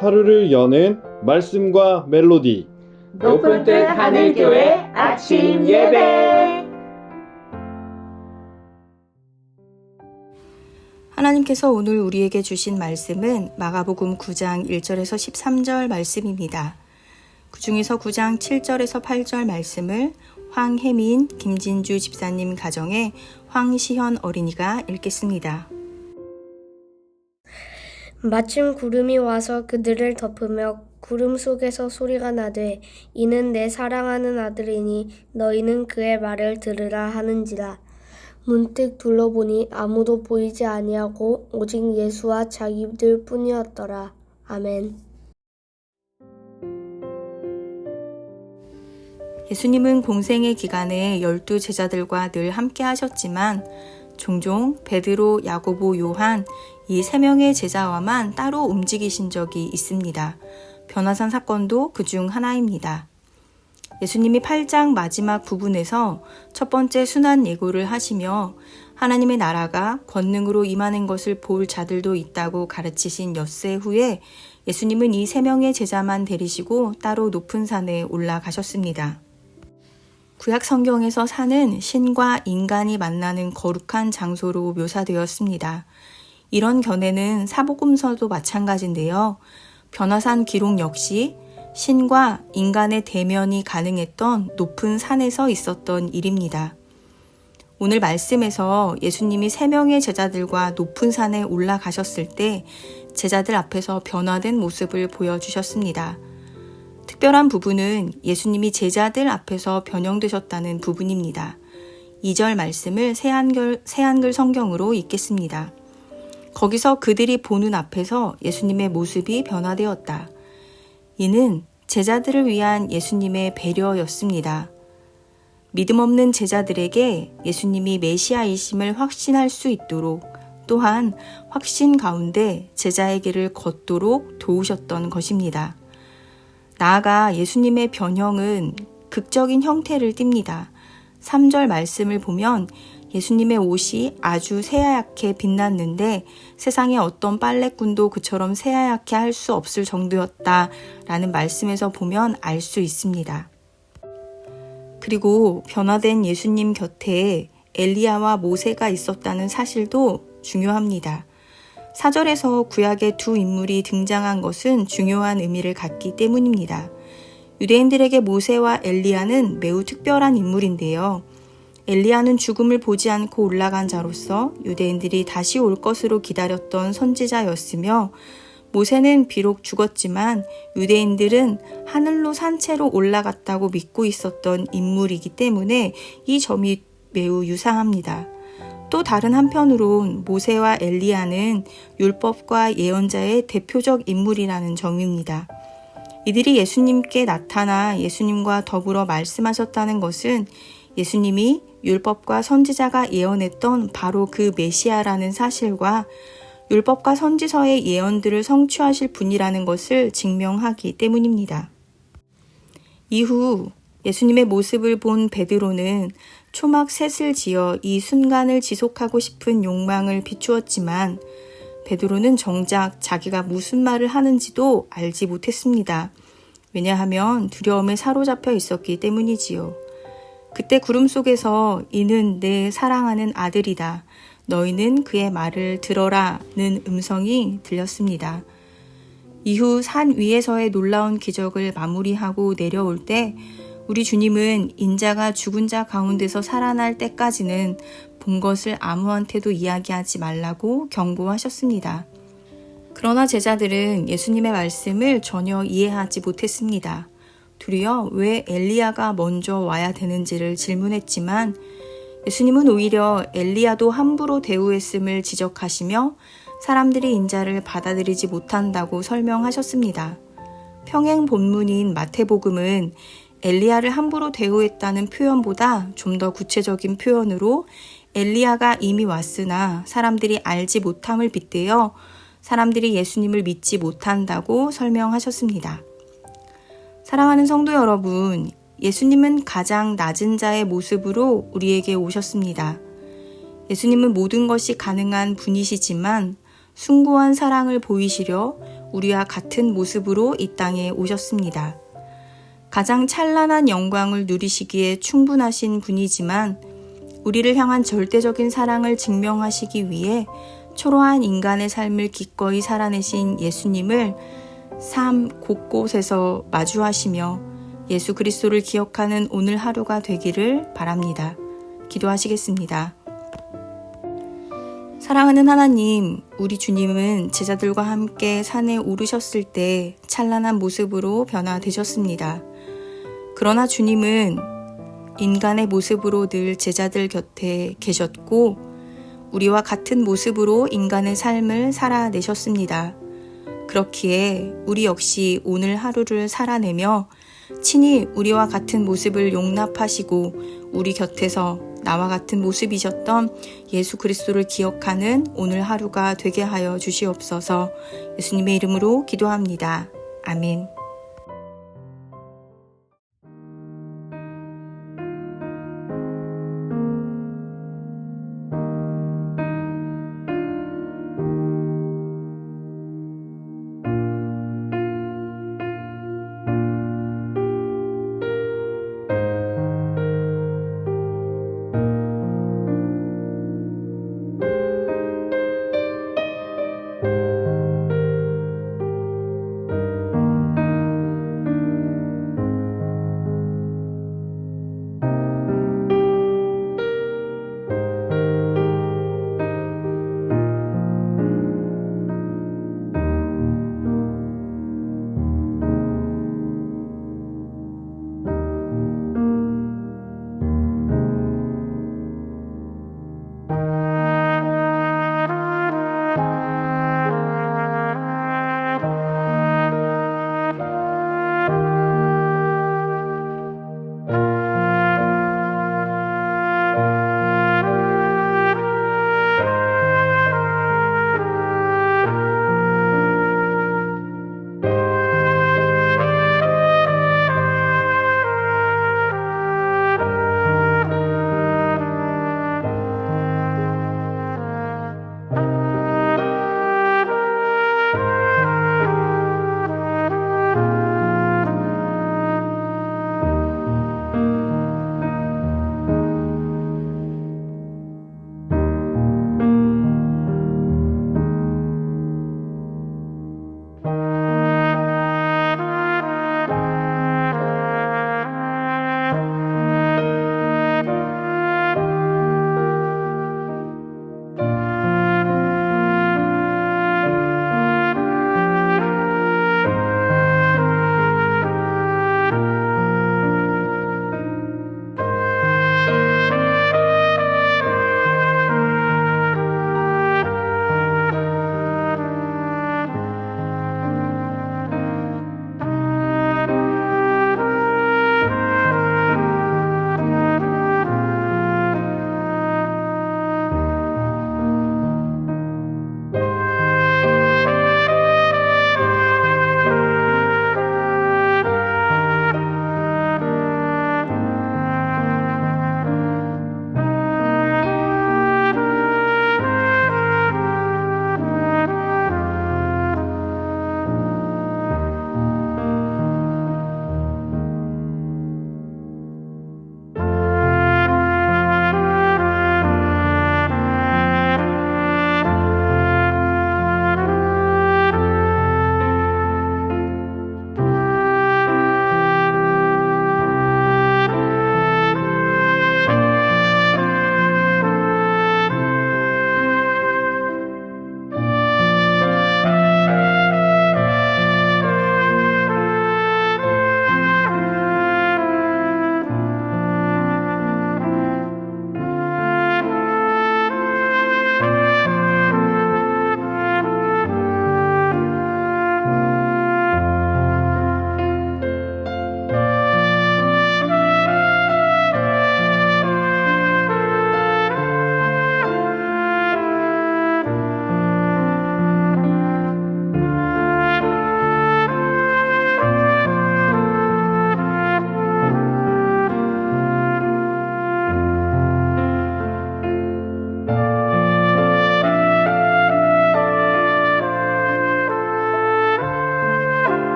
하루를 여는 말씀과 멜로디. 높은 뜻 하늘교회 아침 예배. 하나님께서 오늘 우리에게 주신 말씀은 마가복음 9장 1절에서 13절 말씀입니다. 그 중에서 9장 7절에서 8절 말씀을 황혜민, 김진주 집사님 가정의 황시현 어린이가 읽겠습니다. 마침 구름이 와서 그들을 덮으며 구름 속에서 소리가 나되 이는 내 사랑하는 아들이니 너희는 그의 말을 들으라 하는지라. 문득 둘러보니 아무도 보이지 아니하고 오직 예수와 자기들 뿐이었더라. 아멘. 예수님은 공생의 기간에 12 제자들과 늘 함께 하셨지만 종종 베드로, 야고보, 요한 이 3명의 제자와만 따로 움직이신 적이 있습니다. 변화산 사건도 그 중 하나입니다. 예수님이 8장 마지막 부분에서 첫 번째 순환 예고를 하시며 하나님의 나라가 권능으로 임하는 것을 볼 자들도 있다고 가르치신 엿새 후에 예수님은 이 3명의 제자만 데리시고 따로 높은 산에 올라가셨습니다. 구약 성경에서 산은 신과 인간이 만나는 거룩한 장소로 묘사되었습니다. 이런 견해는 사복음서도 마찬가지인데요. 변화산 기록 역시 신과 인간의 대면이 가능했던 높은 산에서 있었던 일입니다. 오늘 말씀에서 예수님이 3명의 제자들과 높은 산에 올라가셨을 때 제자들 앞에서 변화된 모습을 보여주셨습니다. 특별한 부분은 예수님이 제자들 앞에서 변형되셨다는 부분입니다. 2절 말씀을 새한글 성경으로 읽겠습니다. 거기서 그들이 보는 앞에서 예수님의 모습이 변화되었다. 이는 제자들을 위한 예수님의 배려였습니다. 믿음 없는 제자들에게 예수님이 메시아이심을 확신할 수 있도록 또한 확신 가운데 제자의 길을 걷도록 도우셨던 것입니다. 나아가 예수님의 변형은 극적인 형태를 띱니다. 3절 말씀을 보면 예수님의 옷이 아주 새하얗게 빛났는데 세상에 어떤 빨래꾼도 그처럼 새하얗게 할 수 없을 정도였다라는 말씀에서 보면 알 수 있습니다. 그리고 변화된 예수님 곁에 엘리야와 모세가 있었다는 사실도 중요합니다. 4절에서 구약의 2 인물이 등장한 것은 중요한 의미를 갖기 때문입니다. 유대인들에게 모세와 엘리야는 매우 특별한 인물인데요. 엘리야는 죽음을 보지 않고 올라간 자로서 유대인들이 다시 올 것으로 기다렸던 선지자였으며 모세는 비록 죽었지만 유대인들은 하늘로 산채로 올라갔다고 믿고 있었던 인물이기 때문에 이 점이 매우 유사합니다. 또 다른 한편으론 모세와 엘리야는 율법과 예언자의 대표적 인물이라는 점입니다. 이들이 예수님께 나타나 예수님과 더불어 말씀하셨다는 것은 예수님이 율법과 선지자가 예언했던 바로 그 메시아라는 사실과 율법과 선지서의 예언들을 성취하실 분이라는 것을 증명하기 때문입니다. 이후 예수님의 모습을 본 베드로는 초막 셋을 지어 이 순간을 지속하고 싶은 욕망을 비추었지만 베드로는 정작 자기가 무슨 말을 하는지도 알지 못했습니다. 왜냐하면 두려움에 사로잡혀 있었기 때문이지요. 그때 구름 속에서 이는 내 사랑하는 아들이다. 너희는 그의 말을 들어라는 음성이 들렸습니다. 이후 산 위에서의 놀라운 기적을 마무리하고 내려올 때 우리 주님은 인자가 죽은 자 가운데서 살아날 때까지는 본 것을 아무한테도 이야기하지 말라고 경고하셨습니다. 그러나 제자들은 예수님의 말씀을 전혀 이해하지 못했습니다. 도리어 왜 엘리야가 먼저 와야 되는지를 질문했지만 예수님은 오히려 엘리야도 함부로 대우했음을 지적하시며 사람들이 인자를 받아들이지 못한다고 설명하셨습니다. 평행 본문인 마태복음은 엘리야를 함부로 대우했다는 표현보다 좀 더 구체적인 표현으로 엘리야가 이미 왔으나 사람들이 알지 못함을 빗대어 사람들이 예수님을 믿지 못한다고 설명하셨습니다. 사랑하는 성도 여러분, 예수님은 가장 낮은 자의 모습으로 우리에게 오셨습니다. 예수님은 모든 것이 가능한 분이시지만 숭고한 사랑을 보이시려 우리와 같은 모습으로 이 땅에 오셨습니다. 가장 찬란한 영광을 누리시기에 충분하신 분이지만 우리를 향한 절대적인 사랑을 증명하시기 위해 초라한 인간의 삶을 기꺼이 살아내신 예수님을 삶 곳곳에서 마주하시며 예수 그리스도를 기억하는 오늘 하루가 되기를 바랍니다. 기도하시겠습니다. 사랑하는 하나님, 우리 주님은 제자들과 함께 산에 오르셨을 때 찬란한 모습으로 변화되셨습니다. 그러나 주님은 인간의 모습으로 늘 제자들 곁에 계셨고 우리와 같은 모습으로 인간의 삶을 살아내셨습니다. 그렇기에 우리 역시 오늘 하루를 살아내며 친히 우리와 같은 모습을 용납하시고 우리 곁에서 나와 같은 모습이셨던 예수 그리스도를 기억하는 오늘 하루가 되게 하여 주시옵소서. 예수님의 이름으로 기도합니다. 아멘.